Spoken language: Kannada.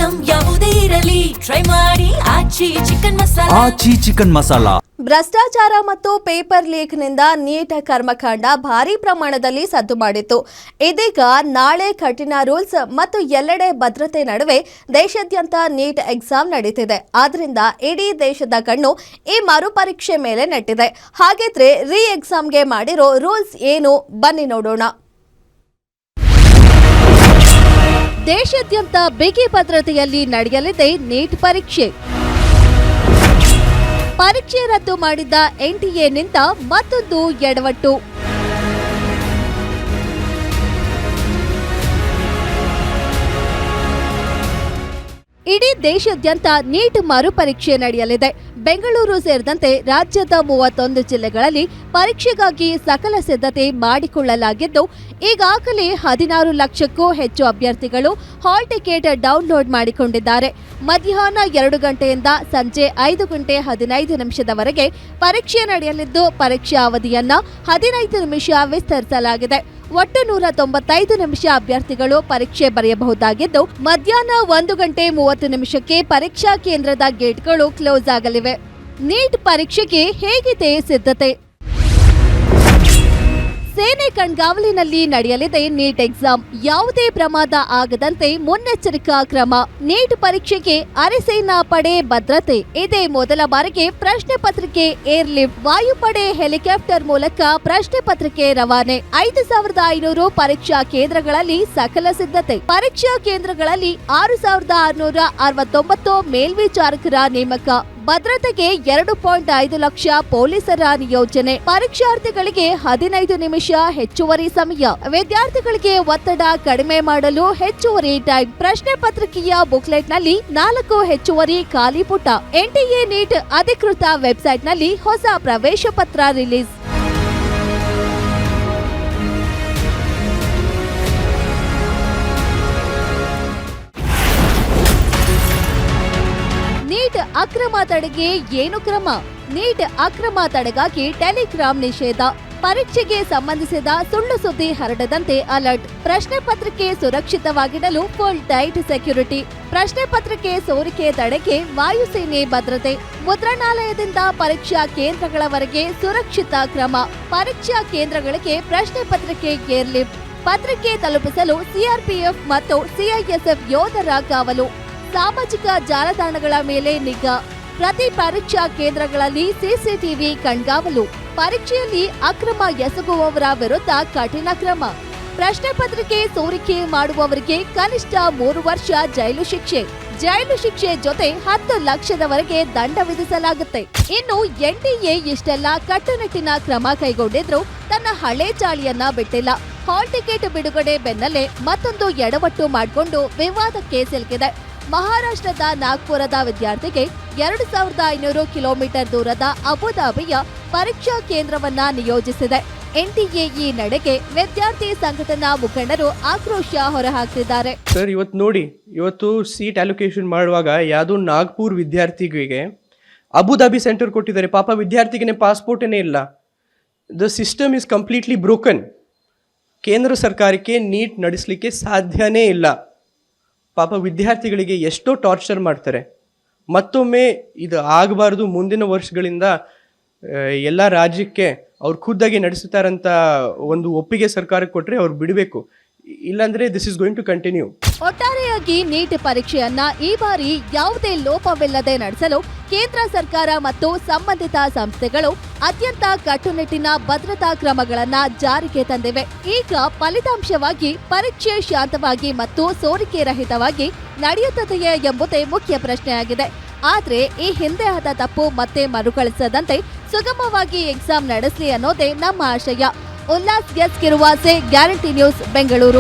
ಐಟಂ ಯಾವುದೇ ಇರಲಿ ಟ್ರೈ ಮಾಡಿ ಆಚಿ ಚಿಕನ್ ಮಸಾಲಾ. ಭ್ರಷ್ಟಾಚಾರ ಮತ್ತು ಪೇಪರ್ ಲೀಕ್ನಿಂದ ನೀಟ್ ಕರ್ಮಕಾಂಡ ಭಾರೀ ಪ್ರಮಾಣದಲ್ಲಿ ಸದ್ದು ಮಾಡಿತ್ತು. ಇದೀಗ ನಾಳೆ ಕಠಿಣ ರೂಲ್ಸ್ ಮತ್ತು ಎಲ್ಲೆಡೆ ಭದ್ರತೆ ನಡುವೆ ದೇಶಾದ್ಯಂತ ನೀಟ್ ಎಕ್ಸಾಮ್ ನಡೀತಿದೆ. ಆದ್ರಿಂದ ಇಡೀ ದೇಶದ ಕಣ್ಣು ಈ ಮರುಪರೀಕ್ಷೆ ಮೇಲೆ ನೆಟ್ಟಿದೆ. ಹಾಗಿದ್ರೆ ರೀ ಎಕ್ಸಾಮ್ಗೆ ಮಾಡಿರೋ ರೂಲ್ಸ್ ಏನು, ಬನ್ನಿ ನೋಡೋಣ. ದೇಶಾದ್ಯಂತ ಬಿಗಿ ಭದ್ರತೆಯಲ್ಲಿ ನಡೆಯಲಿದೆ ನೀಟ್ ಪರೀಕ್ಷೆ. ಪರೀಕ್ಷೆ ರದ್ದು ಮಾಡಿದ್ದ ಎನ್ಟಿಎನಿಂದ ಮತ್ತೊಂದು ಎಡವಟ್ಟು. ಇಡೀ ದೇಶಾದ್ಯಂತ ನೀಟ್ ಮರುಪರೀಕ್ಷೆ ನಡೆಯಲಿದೆ. ಬೆಂಗಳೂರು ಸೇರಿದಂತೆ ರಾಜ್ಯದ 31 ಜಿಲ್ಲೆಗಳಲ್ಲಿ ಪರೀಕ್ಷೆಗಾಗಿ ಸಕಲ ಸಿದ್ಧತೆ ಮಾಡಿಕೊಳ್ಳಲಾಗಿದ್ದು, ಈಗಾಗಲೇ 16 ಲಕ್ಷಕ್ಕೂ ಹೆಚ್ಚು ಅಭ್ಯರ್ಥಿಗಳು ಹಾಲ್ ಟಿಕೆಟ್ ಡೌನ್ಲೋಡ್ ಮಾಡಿಕೊಂಡಿದ್ದಾರೆ. ಮಧ್ಯಾಹ್ನ 2 ಗಂಟೆಯಿಂದ ಸಂಜೆ 5 ಗಂಟೆ 15 ನಿಮಿಷದವರೆಗೆ ಪರೀಕ್ಷೆ ನಡೆಯಲಿದ್ದು, ಪರೀಕ್ಷಾ ಅವಧಿಯನ್ನ 15 ನಿಮಿಷ ವಿಸ್ತರಿಸಲಾಗಿದೆ. ಒಟ್ಟು 195 ನಿಮಿಷ ಅಭ್ಯರ್ಥಿಗಳು ಪರೀಕ್ಷೆ ಬರೆಯಬಹುದಾಗಿದ್ದು, ಮಧ್ಯಾಹ್ನ 1 ಗಂಟೆ 30 ನಿಮಿಷಕ್ಕೆ ಪರೀಕ್ಷಾ ಕೇಂದ್ರದ ಗೇಟ್ಗಳು ಕ್ಲೋಸ್ ಆಗಲಿವೆ. ನೀಟ್ ಪರೀಕ್ಷೆಗೆ ಹೇಗಿದೆ ಸಿದ್ಧತೆ? ಸೇನೆ ಕಣ್ಗಾವಲಿನಲ್ಲಿ ನಡೆಯಲಿದೆ ನೀಟ್ ಎಕ್ಸಾಮ್. ಯಾವುದೇ ಪ್ರಮಾದ ಆಗದಂತೆ ಮುನ್ನೆಚ್ಚರಿಕಾ ಕ್ರಮ. ನೀಟ್ ಪರೀಕ್ಷೆಗೆ ಅರೆಸೇನಾ ಪಡೆ ಭದ್ರತೆ. ಇದೇ ಮೊದಲ ಬಾರಿಗೆ ಪ್ರಶ್ನೆ ಪತ್ರಿಕೆ ಏರ್ಲಿಫ್ಟ್. ವಾಯುಪಡೆ ಹೆಲಿಕಾಪ್ಟರ್ ಮೂಲಕ ಪ್ರಶ್ನೆ ಪತ್ರಿಕೆ ರವಾನೆ. 5500 ಪರೀಕ್ಷಾ ಕೇಂದ್ರಗಳಲ್ಲಿ ಸಕಲ ಸಿದ್ಧತೆ. ಪರೀಕ್ಷಾ ಕೇಂದ್ರಗಳಲ್ಲಿ 6669 ಮೇಲ್ವಿಚಾರಕರ ನೇಮಕ. ಭದ್ರತೆಗೆ 2.5 ಲಕ್ಷ ಪೊಲೀಸರ ನಿಯೋಜನೆ. ಪರೀಕ್ಷಾರ್ಥಿಗಳಿಗೆ 15 ನಿಮಿಷ ಹೆಚ್ಚುವರಿ ಸಮಯ. ವಿದ್ಯಾರ್ಥಿಗಳಿಗೆ ಒತ್ತಡ ಕಡಿಮೆ ಮಾಡಲು ಹೆಚ್ಚುವರಿ ಟೈಮ್. ಪ್ರಶ್ನೆ ಪತ್ರಿಕೆಯ ಬುಕ್ಲೆಟ್ನಲ್ಲಿ 4 ಹೆಚ್ಚುವರಿ ಖಾಲಿ ಪುಟ. ಎನ್ಟಿಎ ನೀಟ್ ಅಧಿಕೃತ ವೆಬ್ಸೈಟ್ನಲ್ಲಿ ಹೊಸ ಪ್ರವೇಶ ಪತ್ರ ರಿಲೀಸ್. ನೀಟ್ ಅಕ್ರಮ ತಡೆಗೆ ಏನು ಕ್ರಮ? ನೀಟ್ ಅಕ್ರಮ ತಡೆಗಾಗಿ ಟೆಲಿಗ್ರಾಮ್ ನಿಷೇಧ. ಪರೀಕ್ಷೆಗೆ ಸಂಬಂಧಿಸಿದ ಸುಳ್ಳು ಸುದ್ದಿ ಹರಡದಂತೆ ಅಲರ್ಟ್. ಪ್ರಶ್ನೆ ಪತ್ರಿಕೆ ಸುರಕ್ಷಿತವಾಗಿಡಲು ಫುಲ್ ಟೈಟ್ ಸೆಕ್ಯೂರಿಟಿ. ಪ್ರಶ್ನೆ ಪತ್ರಿಕೆ ಸೋರಿಕೆ ತಡೆಗೆ ವಾಯುಸೇನೆ ಭದ್ರತೆ. ಮುದ್ರಣಾಲಯದಿಂದ ಪರೀಕ್ಷಾ ಕೇಂದ್ರಗಳವರೆಗೆ ಸುರಕ್ಷಿತ ಕ್ರಮ. ಪರೀಕ್ಷಾ ಕೇಂದ್ರಗಳಿಗೆ ಪ್ರಶ್ನೆ ಪತ್ರಿಕೆ ಏರ್ಲಿಫ್ಟ್. ಪತ್ರಿಕೆ ತಲುಪಿಸಲು ಸಿಆರ್ಪಿಎಫ್ ಮತ್ತು ಸಿಐಎಸ್ಎಫ್ ಯೋಧರ ಕಾವಲು. ಸಾಮಾಜಿಕ ಜಾಲತಾಣಗಳ ಮೇಲೆ ನಿಗಾ. ಪ್ರತಿ ಪರೀಕ್ಷಾ ಕೇಂದ್ರಗಳಲ್ಲಿ ಸಿಸಿಟಿವಿ ಕಣ್ಗಾವಲು. ಪರೀಕ್ಷೆಯಲ್ಲಿ ಅಕ್ರಮ ಎಸಗುವವರ ವಿರುದ್ಧ ಕಠಿಣ ಕ್ರಮ. ಪ್ರಶ್ನೆ ಪತ್ರಿಕೆ ಸೋರಿಕೆ ಮಾಡುವವರಿಗೆ ಕನಿಷ್ಠ 3 ವರ್ಷ ಜೈಲು ಶಿಕ್ಷೆ. ಜೈಲು ಶಿಕ್ಷೆ ಜೊತೆ 10 ಲಕ್ಷದವರೆಗೆ ದಂಡ ವಿಧಿಸಲಾಗುತ್ತೆ. ಇನ್ನು ಎನ್ಟಿಎ ಇಷ್ಟೆಲ್ಲ ಕಟ್ಟುನಿಟ್ಟಿನ ಕ್ರಮ ಕೈಗೊಂಡಿದ್ರು ತನ್ನ ಹಳೆ ಚಾಳಿಯನ್ನ ಬಿಟ್ಟಿಲ್ಲ. ಹಾಲ್ ಟಿಕೆಟ್ ಬಿಡುಗಡೆ ಬೆನ್ನಲ್ಲೇ ಮತ್ತೊಂದು ಎಡವಟ್ಟು ಮಾಡಿಕೊಂಡು ವಿವಾದಕ್ಕೆ ಸಿಲುಕಿದೆ. ಮಹಾರಾಷ್ಟ್ರದ ನಾಗ್ಪುರದ ವಿದ್ಯಾರ್ಥಿಗೆ 2500 ಕಿಲೋಮೀಟರ್ ದೂರದ ಅಬುಧಾಬಿಯ ಪರೀಕ್ಷಾ ಕೇಂದ್ರವನ್ನ ನಿಯೋಜಿಸಿದೆ. ಎನ್ಟಿಎ ಈ ನಡೆಗೆ ವಿದ್ಯಾರ್ಥಿ ಸಂಘಟನಾ ಮುಖಂಡರು ಆಕ್ರೋಶ ಹೊರಹಾಕ್ತಿದ್ದಾರೆ. ಸರ್, ಇವತ್ತು ಸೀಟ್ ಅಲೋಕೇಶನ್ ಮಾಡುವಾಗ ಯಾವ್ದೋ ನಾಗ್ಪುರ್ ವಿದ್ಯಾರ್ಥಿಗಳಿಗೆ ಅಬುಧಾಬಿ ಸೆಂಟರ್ ಕೊಟ್ಟಿದ್ದಾರೆ. ಪಾಪ ವಿದ್ಯಾರ್ಥಿಗೆ ಪಾಸ್ಪೋರ್ಟೇ ಇಲ್ಲ. The system is completely broken. ಕೇಂದ್ರ ಸರ್ಕಾರಕ್ಕೆ ನೀಟ್ ನಡೆಸಲಿಕ್ಕೆ ಸಾಧ್ಯನೇ ಇಲ್ಲ. ಪಾಪ ವಿದ್ಯಾರ್ಥಿಗಳಿಗೆ ಎಷ್ಟೋ ಟಾರ್ಚರ್ ಮಾಡ್ತಾರೆ. ಮತ್ತೊಮ್ಮೆ ಇದು ಆಗಬಾರ್ದು. ಮುಂದಿನ ವರ್ಷಗಳಿಂದ ಎಲ್ಲ ರಾಜ್ಯಕ್ಕೆ ಅವ್ರು ಖುದ್ದಾಗಿ ನಡೆಸುತ್ತಾರಂತ ಒಂದು ಒಪ್ಪಿಗೆ ಸರ್ಕಾರಕ್ಕೆ ಕೊಟ್ಟರೆ ಅವ್ರು ಬಿಡಬೇಕು. ಇಲ್ಲಾಂದ್ರೆ this is going to continue. ಒಟ್ಟಾರೆಯಾಗಿ ನೀಟ್ ಪರೀಕ್ಷೆಯನ್ನ ಈ ಬಾರಿ ಯಾವುದೇ ಲೋಪವಿಲ್ಲದೆ ನಡೆಸಲು ಕೇಂದ್ರ ಸರ್ಕಾರ ಮತ್ತು ಸಂಬಂಧಿತ ಸಂಸ್ಥೆಗಳು ಅತ್ಯಂತ ಕಟ್ಟುನಿಟ್ಟಿನ ಭದ್ರತಾ ಕ್ರಮಗಳನ್ನ ಜಾರಿಗೆ ತಂದಿವೆ. ಈಗ ಫಲಿತಾಂಶವಾಗಿ ಪರೀಕ್ಷೆ ಶಾಂತವಾಗಿ ಮತ್ತು ಸೋರಿಕೆ ರಹಿತವಾಗಿ ನಡೆಯುತ್ತದೆಯೇ ಎಂಬುದೇ ಮುಖ್ಯ ಪ್ರಶ್ನೆಯಾಗಿದೆ. ಆದ್ರೆ ಈ ಹಿಂದೆ ಆದ ತಪ್ಪು ಮತ್ತೆ ಮರುಕಳಿಸದಂತೆ ಸುಗಮವಾಗಿ ಎಕ್ಸಾಮ್ ನಡೆಸಲಿ ಅನ್ನೋದೇ ನಮ್ಮ ಆಶಯ. Ullas S Kiruvase, guarantee news, Bengaluru.